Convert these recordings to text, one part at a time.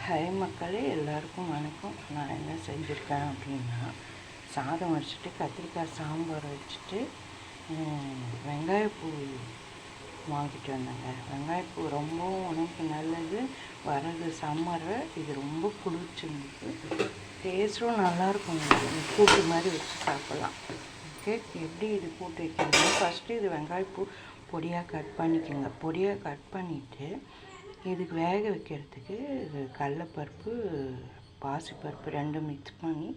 Hi மக்களே, எல்லாருக்கும் வணக்கம். நான் என்ன செஞ்சுருக்கேன் அப்படின்னா, சாதம் வச்சுட்டு கத்திரிக்காய் சாம்பார் வச்சுட்டு வெங்காயப்பூ வாங்கிட்டு வந்தேங்க. வெங்காயப்பூ ரொம்ப உடம்புக்கு நல்லது. வரது சம்மரை இது ரொம்ப குளிர்ச்சிருக்கு. டேஸ்ட்டும் நல்லாயிருக்கும். கூட்டு மாதிரி வச்சு சாப்பிட்லாம். ஓகே, எப்படி இது கூட்டு வைக்கிறதுனா, ஃபஸ்ட்டு இது வெங்காயப்பூ பொடியாக கட் பண்ணிக்கோங்க. பொடியாக கட் பண்ணிவிட்டு இதுக்கு வேக வைக்கிறதுக்கு இது கடலப்பருப்பு பாசிப்பருப்பு ரெண்டும் மிக்ஸ் பண்ணி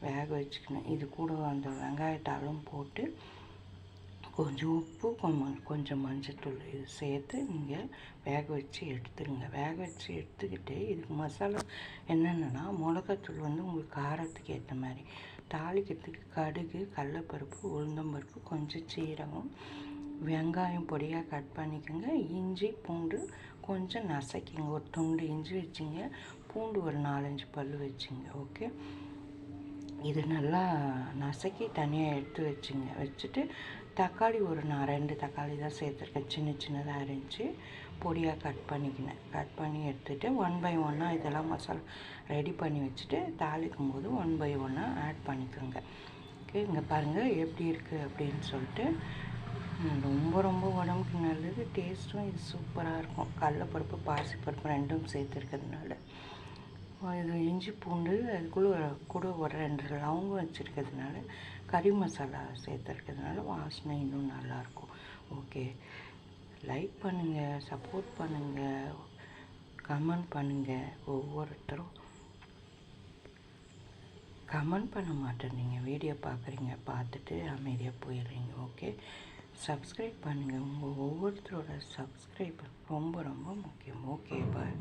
வேக வச்சுக்கணும். இது கூட அந்த வெங்காயத்தாலும் போட்டு கொஞ்சம் உப்பு கொஞ்சம் மஞ்சத்தூள் இது சேர்த்து நீங்கள் வேக வச்சு எடுத்துருங்க. வேக வச்சு எடுத்துக்கிட்டு இதுக்கு மசாலா என்னென்னா, மிளகாத்தூள் வந்து உங்களுக்கு காரத்துக்கு ஏற்ற மாதிரி, தாளிக்கிறதுக்கு கடுகு, கடலப்பருப்பு, உளுந்தம்பருப்பு, கொஞ்சம் சீரகம், வெங்காயம் பொடியாக கட் பண்ணிக்கோங்க. இஞ்சி பூண்டு கொஞ்சம் நசைக்கிங்க. ஒரு துண்டு இஞ்சி வச்சுங்க, பூண்டு ஒரு 4-5 பல் வச்சுங்க. ஓகே, இது நல்லா நசக்கி தனியாக எடுத்து வச்சுங்க. வச்சுட்டு தக்காளி நான் 2 தக்காளி தான் சேர்த்துருக்கேன். சின்னதாக அரிஞ்சு பொடியாக கட் பண்ணிக்கினேன். கட் பண்ணி எடுத்துகிட்டு 1 பை 1 இதெல்லாம் மசாலா ரெடி பண்ணி வச்சுட்டு தாளிக்கும் போது 1 பை 1 ஆட் பண்ணிக்கோங்க. ஓகே, இங்கே பாருங்கள் எப்படி இருக்குது அப்படின்னு சொல்லிட்டு. ரொம்ப உடம்புக்கு நல்லது. டேஸ்ட்டும் இது சூப்பராக இருக்கும். கடலப்பருப்பு பாசிப்பருப்பு ரெண்டும் சேர்த்துருக்கிறதுனால. இது இஞ்சி பூண்டு அதுக்குள்ளே கூட ஒரு 2 லவங்கம் வச்சுருக்கிறதுனால, கறி மசாலா சேர்த்துருக்கிறதுனால வாசனை இன்னும் நல்லாயிருக்கும். ஓகே, லைக் பண்ணுங்கள், சப்போர்ட் பண்ணுங்கள், கமெண்ட் பண்ணுங்கள். ஒவ்வொருத்தரும் கமெண்ட் பண்ண மாட்டேறீங்க. வீடியோ பார்க்குறீங்க, பார்த்துட்டு அமைதியாக போயிடுறீங்க. ஓகே, சப்ஸ்கிரைப் பண்ணுங்கள். உங்கள் ஒவ்வொருத்தரோட சப்ஸ்கிரைப் ரொம்ப முக்கியம். ஓகே, பாய்.